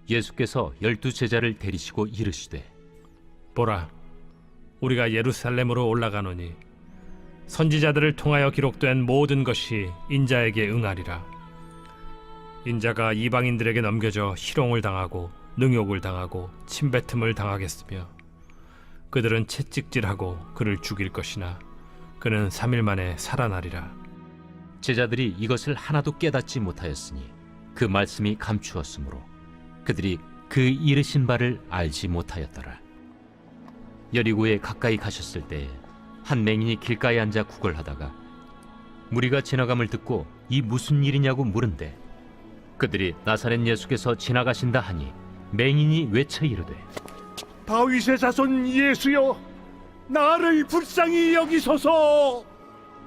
예수께서 12 제자를 데리시고 이르시되 보라, 우리가 예루살렘으로 올라가노니 선지자들을 통하여 기록된 모든 것이 인자에게 응하리라. 인자가 이방인들에게 넘겨져 희롱을 당하고 능욕을 당하고 침뱉음을 당하겠으며 그들은 채찍질하고 그를 죽일 것이나 그는 3일 만에 살아나리라. 제자들이 이것을 하나도 깨닫지 못하였으니 그 말씀이 감추었으므로 그들이 그 이르신 바를 알지 못하였더라. 여리고에 가까이 가셨을 때에 한 맹인이 길가에 앉아 구걸하다가 무리가 지나감을 듣고 이 무슨 일이냐고 물은데 그들이 나사렛 예수께서 지나가신다 하니 맹인이 외쳐 이르되 다윗의 자손 예수여, 나를 불쌍히 여기소서.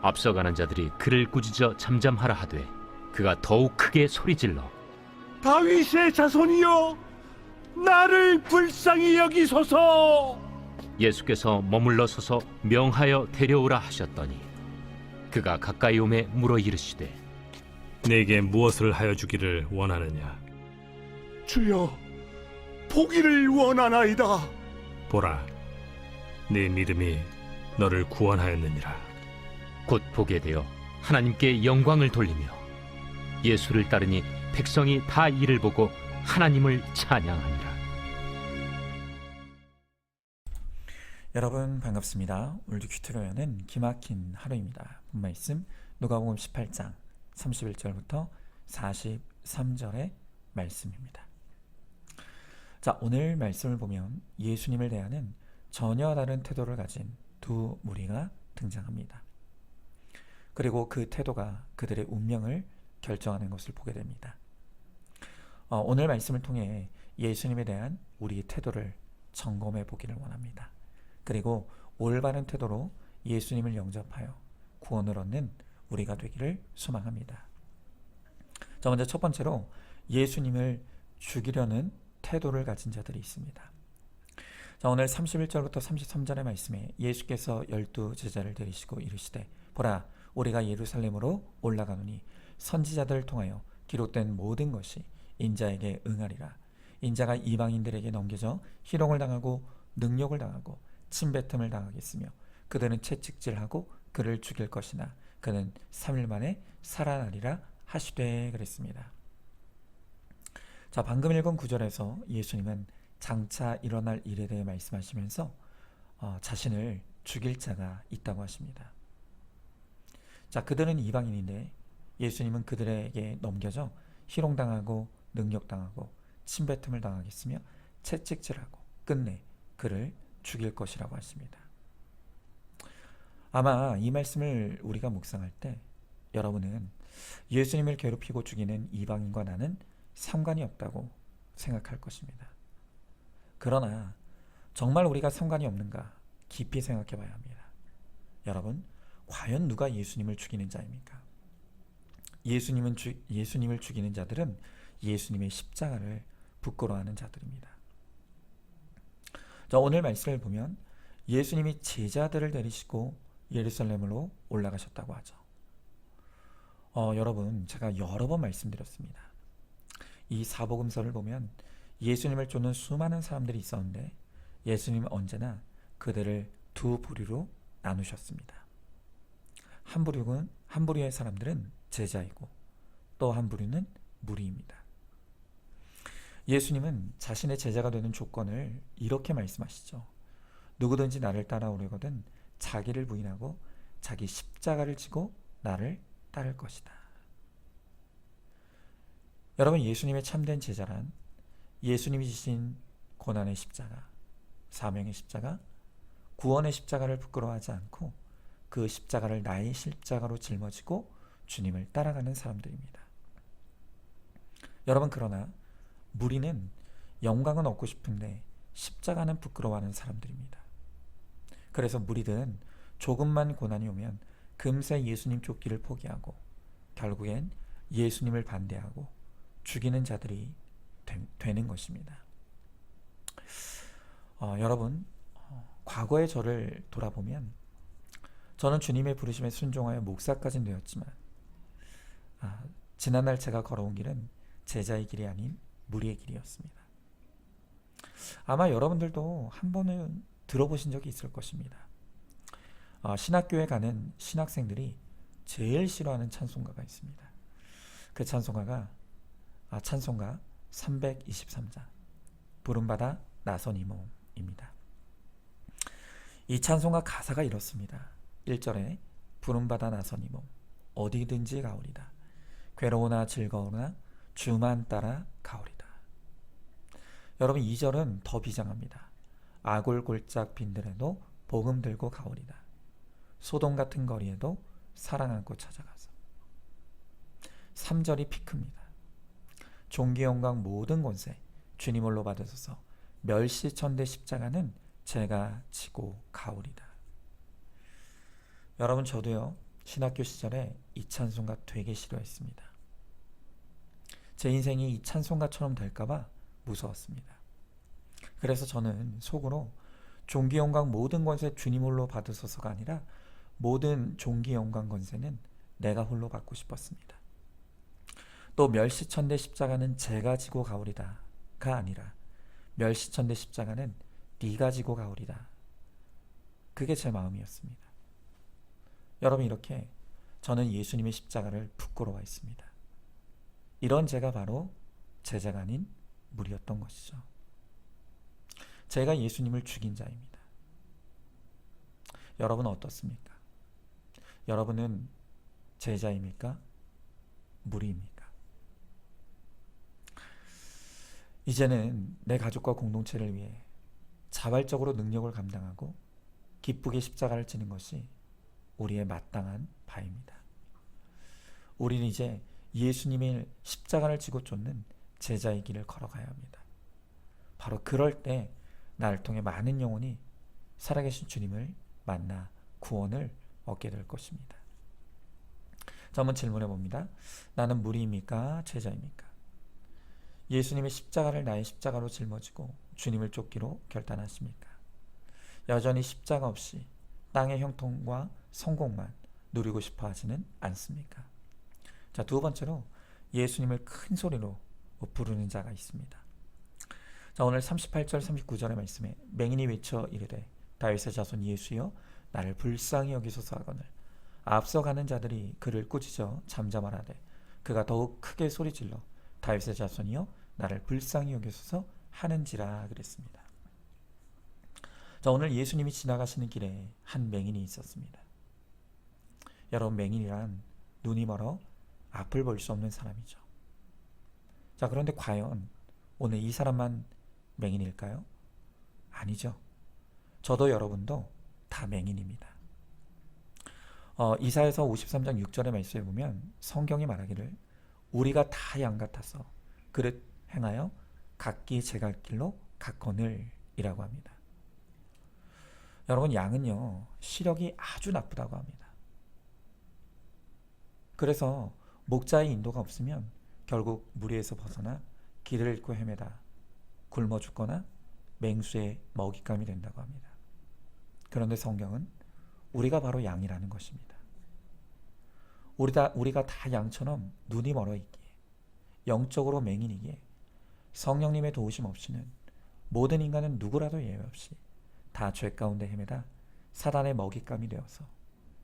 앞서가는 자들이 그를 꾸짖어 잠잠하라 하되 그가 더욱 크게 소리질러 다윗의 자손이여, 나를 불쌍히 여기소서. 예수께서 머물러 서서 명하여 데려오라 하셨더니 그가 가까이 오매 물어 이르시되 네게 무엇을 하여 주기를 원하느냐? 주여, 보기를 원하나이다. 보라, 네 믿음이 너를 구원하였느니라. 곧 보게 되어 하나님께 영광을 돌리며 예수를 따르니 백성이 다 이를 보고 하나님을 찬양하니라. 여러분 반갑습니다. 오늘도 큐트로연은 기막힌 하루입니다. 본 말씀 누가복음 18장 31절부터 43절의 말씀입니다. 자, 오늘 말씀을 보면 예수님을 대하는 전혀 다른 태도를 가진 두 무리가 등장합니다. 그리고 그 태도가 그들의 운명을 결정하는 것을 보게 됩니다. 오늘 말씀을 통해 예수님에 대한 우리의 태도를 점검해 보기를 원합니다. 그리고 올바른 태도로 예수님을 영접하여 구원을 얻는 우리가 되기를 소망합니다. 자, 먼저 첫 번째로 예수님을 죽이려는 태도를 가진 자들이 있습니다. 자, 오늘 31절부터 33절의 말씀에 예수께서 12 제자를 데리시고 이르시되 보라, 우리가 예루살렘으로 올라가노니 선지자들을 통하여 기록된 모든 것이 인자에게 응하리라. 인자가 이방인들에게 넘겨져 희롱을 당하고 능욕을 당하고 침뱉음을 당하겠으며 그들은 채찍질하고 그를 죽일 것이나 그는 3일 만에 살아나리라 하시되 그랬습니다. 자, 방금 읽은 구절에서 예수님은 장차 일어날 일에 대해 말씀하시면서 자신을 죽일 자가 있다고 하십니다. 자, 그들은 이방인인데 예수님은 그들에게 넘겨져 희롱당하고 능욕당하고 침뱉음을 당하겠으며 채찍질하고 끝내 그를 죽일 것이라고 하십니다. 아마 이 말씀을 우리가 묵상할 때 여러분은 예수님을 괴롭히고 죽이는 이방인과 나는 상관이 없다고 생각할 것입니다. 그러나 정말 우리가 상관이 없는가 깊이 생각해 봐야 합니다. 여러분, 과연 누가 예수님을 죽이는 자입니까? 예수님을 죽이는 자들은 예수님의 십자가를 부끄러워하는 자들입니다. 자, 오늘 말씀을 보면 예수님이 제자들을 데리시고 예루살렘으로 올라가셨다고 하죠. 여러분, 제가 여러 번 말씀드렸습니다. 이 사복음서를 보면 예수님을 쫓는 수많은 사람들이 있었는데 예수님은 언제나 그들을 두 부류로 나누셨습니다. 한 부류의 사람들은 제자이고 또 한 부류는 무리입니다. 예수님은 자신의 제자가 되는 조건을 이렇게 말씀하시죠. 누구든지 나를 따라오려거든 자기를 부인하고 자기 십자가를 지고 나를 따를 것이다. 여러분, 예수님의 참된 제자란 예수님이 지신 고난의 십자가, 사명의 십자가, 구원의 십자가를 부끄러워하지 않고 그 십자가를 나의 십자가로 짊어지고 주님을 따라가는 사람들입니다. 여러분, 그러나 무리는 영광은 얻고 싶은데 십자가는 부끄러워하는 사람들입니다. 그래서 무리들은 조금만 고난이 오면 금세 예수님 쫓기를 포기하고 결국엔 예수님을 반대하고 죽이는 자들이 되는 것입니다. 여러분, 과거의 저를 돌아보면 저는 주님의 부르심에 순종하여 목사까지는 되었지만 지난날 제가 걸어온 길은 제자의 길이 아닌 무리의 길이었습니다. 아마 여러분들도 한 번은 들어보신 적이 있을 것입니다. 신학교에 가는 신학생들이 제일 싫어하는 찬송가가 있습니다. 그 찬송가 323장 부름받아 나선 이 몸입니다. 이 찬송가 가사가 이렇습니다. 1절에 부름받아 나선 이 몸 어디든지 가오리다. 괴로우나 즐거우나 주만 따라 가오리다. 여러분 2절은 더 비장합니다. 아골골짝 빈들에도 복음 들고 가오리다. 소돔 같은 거리에도 사랑 안고 찾아가서. 3절이 피크입니다. 존귀 영광 모든 권세 주님 홀로 받으소서 멸시천대 십자가는 제가 지고 가오리다. 여러분 저도요 신학교 시절에 이 찬송가 되게 싫어했습니다. 제 인생이 이 찬송가처럼 될까봐 무서웠습니다. 그래서 저는 속으로 존귀 영광 모든 권세 주님 홀로 받으소서가 아니라 모든 존귀 영광 권세는 내가 홀로 받고 싶었습니다. 또 멸시천대 십자가는 제가 지고 가오리다가 아니라 멸시천대 십자가는 네가 지고 가오리다. 그게 제 마음이었습니다. 여러분 이렇게 저는 예수님의 십자가를 부끄러워했습니다. 이런 제가 바로 제자가 아닌 무리였던 것이죠. 제가 예수님을 죽인 자입니다. 여러분은 어떻습니까? 여러분은 제자입니까? 무리입니까? 이제는 내 가족과 공동체를 위해 자발적으로 능력을 감당하고 기쁘게 십자가를 지는 것이 우리의 마땅한 바입니다. 우리는 이제 예수님의 십자가를 지고 쫓는 제자의 길을 걸어가야 합니다. 바로 그럴 때 나를 통해 많은 영혼이 살아계신 주님을 만나 구원을 얻게 될 것입니다. 자, 한번 질문해 봅니다. 나는 무리입니까? 제자입니까? 예수님의 십자가를 나의 십자가로 짊어지고 주님을 쫓기로 결단하십니까? 여전히 십자가 없이 땅의 형통과 성공만 누리고 싶어 하지는 않습니까? 자, 두 번째로 예수님을 큰 소리로 부르는 자가 있습니다. 자, 오늘 38절 39절의 말씀에 맹인이 외쳐 이르되 다윗의 자손 예수여 나를 불쌍히 여기소서 하거늘 앞서가는 자들이 그를 꾸짖어 잠잠하라되 그가 더욱 크게 소리질러 다윗의 자손이여 나를 불쌍히 여기소서 하는지라 그랬습니다. 자, 오늘 예수님이 지나가시는 길에 한 맹인이 있었습니다. 여러분 맹인이란 눈이 멀어 앞을 볼 수 없는 사람이죠. 자, 그런데 과연 오늘 이 사람만 맹인일까요? 아니죠. 저도 여러분도 다 맹인입니다. 이사야서 53장 6절의 말씀에 보면 성경이 말하기를 우리가 다 양 같아서 그릇 행하여 각기 제갈 길로 갔거늘 이라고 합니다. 여러분 양은요 시력이 아주 나쁘다고 합니다. 그래서 목자의 인도가 없으면 결국 무리에서 벗어나 길을 잃고 헤매다 굶어 죽거나 맹수의 먹잇감이 된다고 합니다. 그런데 성경은 우리가 바로 양이라는 것입니다. 우리가 다 양처럼 눈이 멀어 있기에 영적으로 맹인이기에 성령님의 도우심 없이는 모든 인간은 누구라도 예외 없이 다 죄 가운데 헤매다 사단의 먹잇감이 되어서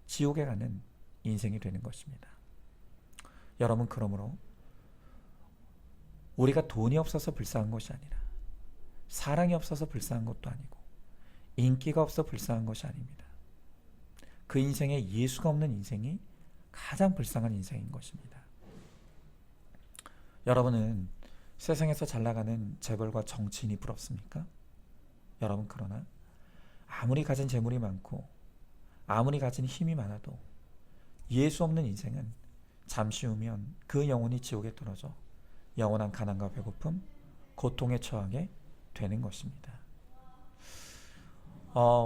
지옥에 가는 인생이 되는 것입니다. 여러분 그러므로 우리가 돈이 없어서 불쌍한 것이 아니라 사랑이 없어서 불쌍한 것도 아니고 인기가 없어 불쌍한 것이 아닙니다. 그 인생에 예수가 없는 인생이 가장 불쌍한 인생인 것입니다. 여러분은 세상에서 잘나가는 재벌과 정치인이 부럽습니까? 여러분 그러나 아무리 가진 재물이 많고 아무리 가진 힘이 많아도 예수 없는 인생은 잠시 후면 그 영혼이 지옥에 떨어져 영원한 가난과 배고픔, 고통에 처하게 되는 것입니다.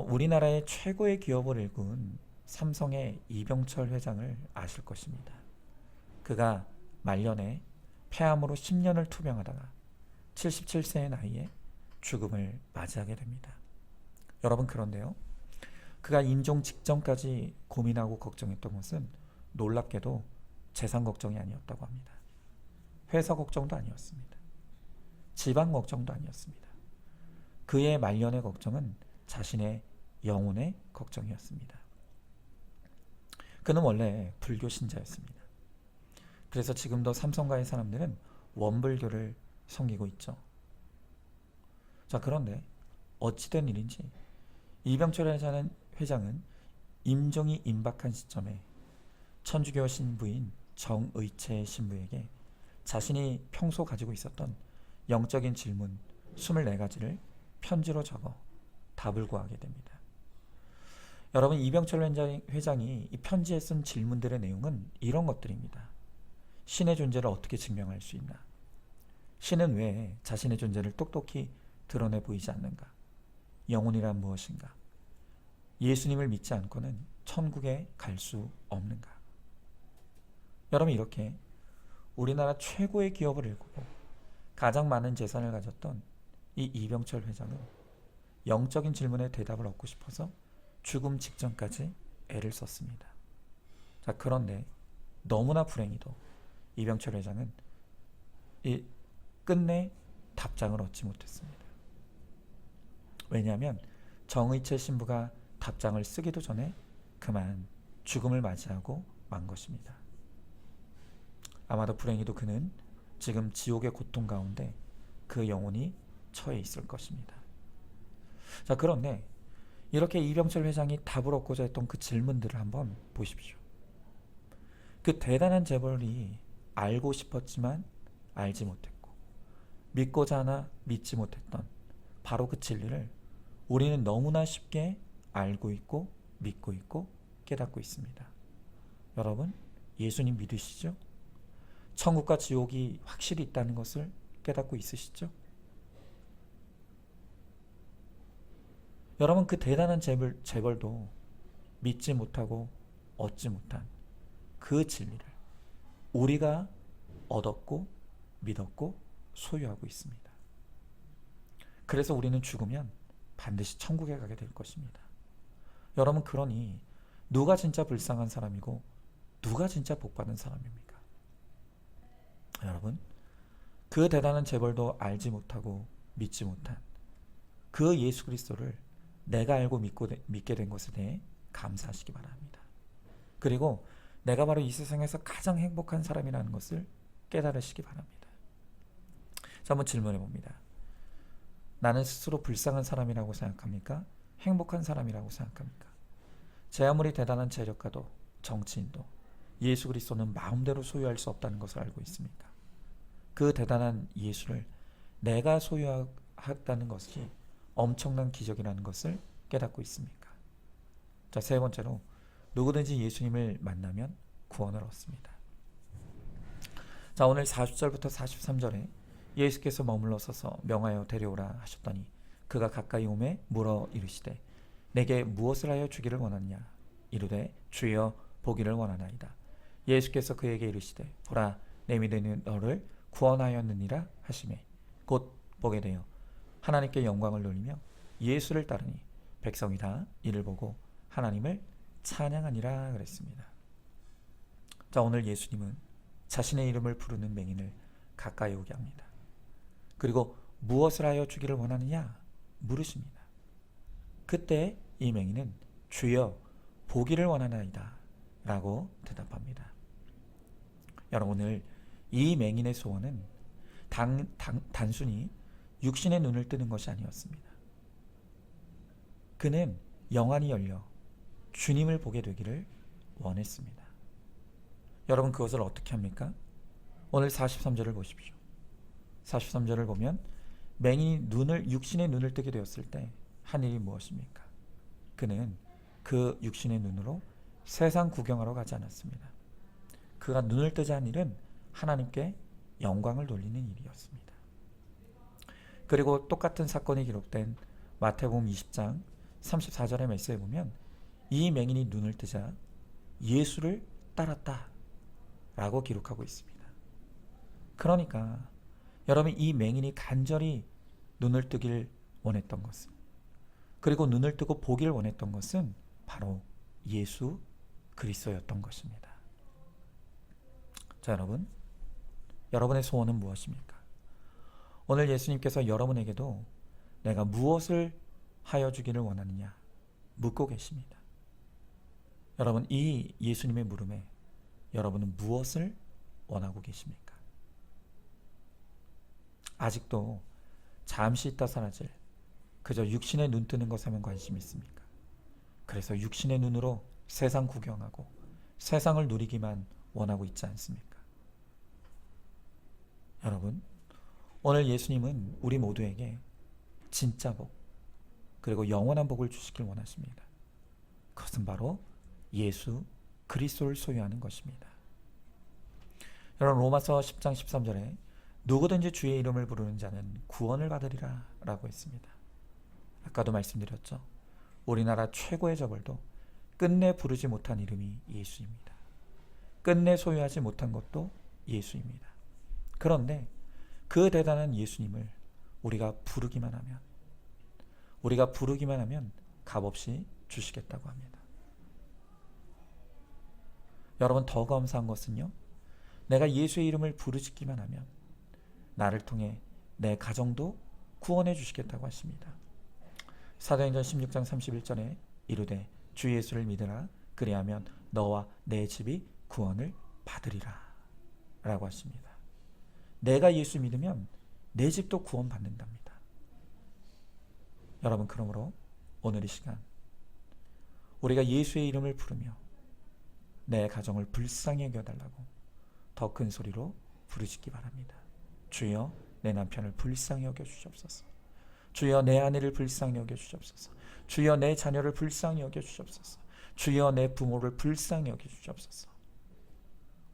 우리나라의 최고의 기업을 일군 삼성의 이병철 회장을 아실 것입니다. 그가 말년에 폐암으로 10년을 투병하다가 77세의 나이에 죽음을 맞이하게 됩니다. 여러분 그런데요. 그가 임종 직전까지 고민하고 걱정했던 것은 놀랍게도 재산 걱정이 아니었다고 합니다. 회사 걱정도 아니었습니다. 집안 걱정도 아니었습니다. 그의 말년의 걱정은 자신의 영혼의 걱정이었습니다. 그는 원래 불교 신자였습니다. 그래서 지금도 삼성가의 사람들은 원불교를 섬기고 있죠. 자, 그런데 어찌된 일인지 이병철 회장은 임종이 임박한 시점에 천주교 신부인 정의채 신부에게 자신이 평소 가지고 있었던 영적인 질문 24가지를 편지로 적어 답을 구하게 됩니다. 여러분, 이병철 회장이 이 편지에 쓴 질문들의 내용은 이런 것들입니다. 신의 존재를 어떻게 증명할 수 있나? 신은 왜 자신의 존재를 똑똑히 드러내 보이지 않는가? 영혼이란 무엇인가? 예수님을 믿지 않고는 천국에 갈 수 없는가? 여러분, 이렇게 우리나라 최고의 기업을 일구고 가장 많은 재산을 가졌던 이 이병철 회장은 영적인 질문에 대답을 얻고 싶어서 죽음 직전까지 애를 썼습니다. 자, 그런데 너무나 불행히도 이병철 회장은 끝내 답장을 얻지 못했습니다. 왜냐하면 정의채 신부가 답장을 쓰기도 전에 그만 죽음을 맞이하고 만 것입니다. 아마도 불행히도 그는 지금 지옥의 고통 가운데 그 영혼이 처해 있을 것입니다. 자, 그런데 이렇게 이병철 회장이 답을 얻고자 했던 그 질문들을 한번 보십시오. 그 대단한 재벌이 알고 싶었지만 알지 못했고 믿고자 하나 믿지 못했던 바로 그 진리를 우리는 너무나 쉽게 알고 있고 믿고 있고 깨닫고 있습니다. 여러분, 예수님 믿으시죠? 천국과 지옥이 확실히 있다는 것을 깨닫고 있으시죠? 여러분, 그 대단한 재벌도 믿지 못하고 얻지 못한 그 진리를 우리가 얻었고 믿었고 소유하고 있습니다. 그래서 우리는 죽으면 반드시 천국에 가게 될 것입니다. 여러분, 그러니 누가 진짜 불쌍한 사람이고 누가 진짜 복받은 사람입니까? 여러분, 그 대단한 재벌도 알지 못하고 믿지 못한 그 예수 그리스도를 내가 알고 믿게 된 것에 대해 감사하시기 바랍니다. 그리고 내가 바로 이 세상에서 가장 행복한 사람이라는 것을 깨달으시기 바랍니다. 자, 한번 질문해 봅니다. 나는 스스로 불쌍한 사람이라고 생각합니까? 행복한 사람이라고 생각합니까? 제 아무리 대단한 재력가도 정치인도 예수 그리스도는 마음대로 소유할 수 없다는 것을 알고 있습니까? 그 대단한 예수를 내가 소유했다는 것이 엄청난 기적이라는 것을 깨닫고 있습니까? 자, 세 번째로 누구든지 예수님을 만나면 구원을 얻습니다. 자, 오늘 40절부터 43절에 예수께서 머물러 서서 명하여 데려오라 하셨더니 그가 가까이 오매 물어 이르시되 내게 무엇을 하여 주기를 원하느냐? 이르되 주여 보기를 원하나이다. 예수께서 그에게 이르시되 보라 내 믿음이 너를 구원하였느니라 하시매 곧 보게 되어 하나님께 영광을 돌리며 예수를 따르니 백성이 다 이를 보고 하나님을 찬양하니라 그랬습니다. 자, 오늘 예수님은 자신의 이름을 부르는 맹인을 가까이 오게 합니다. 그리고 무엇을 하여 주기를 원하느냐 물으십니다. 그때 이 맹인은 주여 보기를 원하나이다 라고 대답합니다. 여러분, 오늘 이 맹인의 소원은 단순히 육신의 눈을 뜨는 것이 아니었습니다. 그는 영안이 열려 주님을 보게 되기를 원했습니다. 여러분, 그것을 어떻게 합니까? 오늘 43절을 보십시오. 43절을 보면 맹인이 육신의 눈을 뜨게 되었을 때 한 일이 무엇입니까? 그는 그 육신의 눈으로 세상 구경하러 가지 않았습니다. 그가 눈을 뜨자 한 일은 하나님께 영광을 돌리는 일이었습니다. 그리고 똑같은 사건이 기록된 마태복음 20장 34절의 말씀에 보면 이 맹인이 눈을 뜨자 예수를 따랐다 라고 기록하고 있습니다. 그러니까 여러분, 이 맹인이 간절히 눈을 뜨길 원했던 것은, 그리고 눈을 뜨고 보기를 원했던 것은 바로 예수 그리스도였던 것입니다. 자, 여러분의 소원은 무엇입니까? 오늘 예수님께서 여러분에게도 내가 무엇을 하여 주기를 원하느냐 묻고 계십니다. 여러분, 이 예수님의 물음에 여러분은 무엇을 원하고 계십니까? 아직도 잠시 있다 사라질 그저 육신의 눈 뜨는 것에만 관심이 있습니까? 그래서 육신의 눈으로 세상 구경하고 세상을 누리기만 원하고 있지 않습니까? 여러분, 오늘 예수님은 우리 모두에게 진짜 복 그리고 영원한 복을 주시길 원하십니다. 그것은 바로 예수 그리스도를 소유하는 것입니다. 여러분, 로마서 10장 13절에 누구든지 주의 이름을 부르는 자는 구원을 받으리라 라고 했습니다. 아까도 말씀드렸죠. 우리나라 최고의 저벌도 끝내 부르지 못한 이름이 예수입니다. 끝내 소유하지 못한 것도 예수입니다. 그런데 그 대단한 예수님을 우리가 부르기만 하면 값없이 주시겠다고 합니다. 여러분, 더 감사한 것은요, 내가 예수의 이름을 부르짖기만 하면 나를 통해 내 가정도 구원해 주시겠다고 하십니다. 사도행전 16장 31절에 이르되 주 예수를 믿으라 그리하면 너와 내 집이 구원을 받으리라 라고 하십니다. 내가 예수 믿으면 내 집도 구원 받는답니다. 여러분, 그러므로 오늘 이 시간 우리가 예수의 이름을 부르며 내 가정을 불쌍히 여겨달라고 더 큰 소리로 부르짖기 바랍니다. 주여, 내 남편을 불쌍히 여겨주시옵소서. 주여, 내 아내를 불쌍히 여겨주시옵소서. 주여, 내 자녀를 불쌍히 여겨주시옵소서. 주여, 내 부모를 불쌍히 여겨주시옵소서.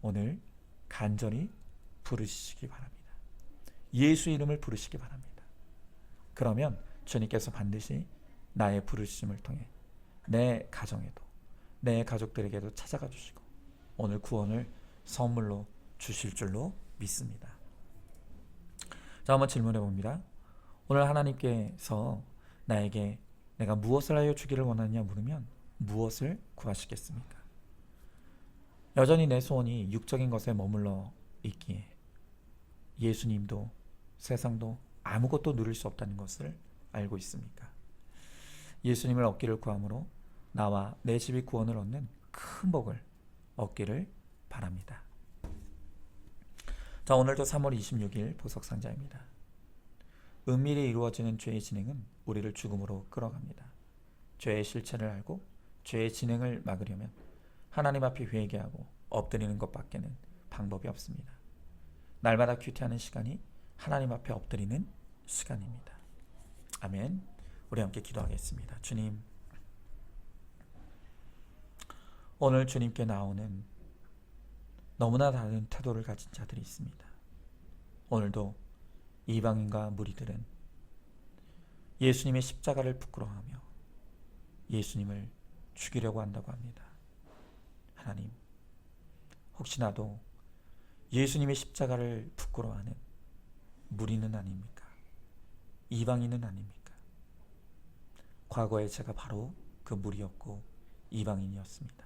오늘 간절히 부르시기 바랍니다. 예수 이름을 부르시기 바랍니다. 그러면 주님께서 반드시 나의 부르심을 통해 내 가정에도 내 가족들에게도 찾아가 주시고 오늘 구원을 선물로 주실 줄로 믿습니다. 자, 한번 질문해 봅니다. 오늘 하나님께서 나에게 내가 무엇을 하여 주기를 원하느냐 물으면 무엇을 구하시겠습니까? 여전히 내 소원이 육적인 것에 머물러 있기에 예수님도 세상도 아무것도 누릴 수 없다는 것을 알고 있습니까? 예수님을 얻기를 구함으로 나와 내 집이 구원을 얻는 큰 복을 얻기를 바랍니다. 자, 오늘도 3월 26일 보석상자입니다. 은밀히 이루어지는 죄의 진행은 우리를 죽음으로 끌어갑니다. 죄의 실체를 알고 죄의 진행을 막으려면 하나님 앞에 회개하고 엎드리는 것밖에는 방법이 없습니다. 날마다 큐티하는 시간이 하나님 앞에 엎드리는 시간입니다. 아멘. 우리 함께 기도하겠습니다. 주님, 오늘 주님께 나오는 너무나 다른 태도를 가진 자들이 있습니다. 오늘도 이방인과 무리들은 예수님의 십자가를 부끄러워하며 예수님을 죽이려고 한다고 합니다. 하나님, 혹시나도 예수님의 십자가를 부끄러워하는 무리는 아닙니까? 이방인은 아닙니까? 과거에 제가 바로 그 무리였고 이방인이었습니다.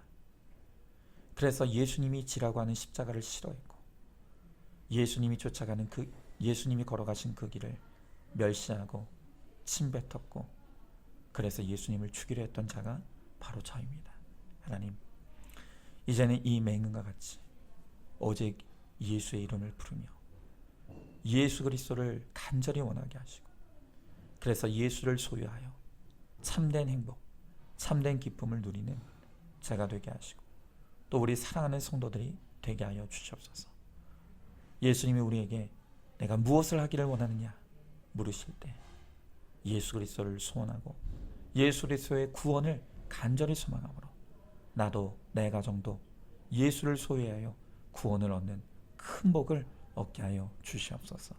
그래서 예수님이 지라고 하는 십자가를 싫어했고 예수님이 걸어가신 그 길을 멸시하고 침뱉었고 그래서 예수님을 죽이려 했던 자가 바로 저입니다. 하나님, 이제는 이 맹인과 같이 오직 예수의 이름을 부르며 예수 그리스도를 간절히 원하게 하시고 그래서 예수를 소유하여 참된 행복, 참된 기쁨을 누리는 제가 되게 하시고 또 우리 사랑하는 성도들이 되게 하여 주시옵소서. 예수님이 우리에게 내가 무엇을 하기를 원하느냐 물으실 때 예수 그리스도를 소원하고 예수 그리스도의 구원을 간절히 소망함으로 나도 내 가정도 예수를 소유하여 구원을 얻는 큰 복을 얻게 하여 주시옵소서.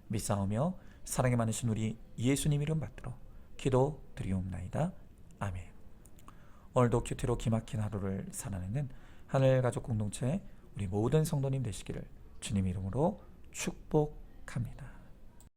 믿사오며 사랑이 많으신 우리 예수님 이름 받들어 기도 드리옵나이다. 아멘. 오늘도 큐티로 기막힌 하루를 살아내는 하늘가족 공동체 우리 모든 성도님 되시기를 주님 이름으로 축복합니다.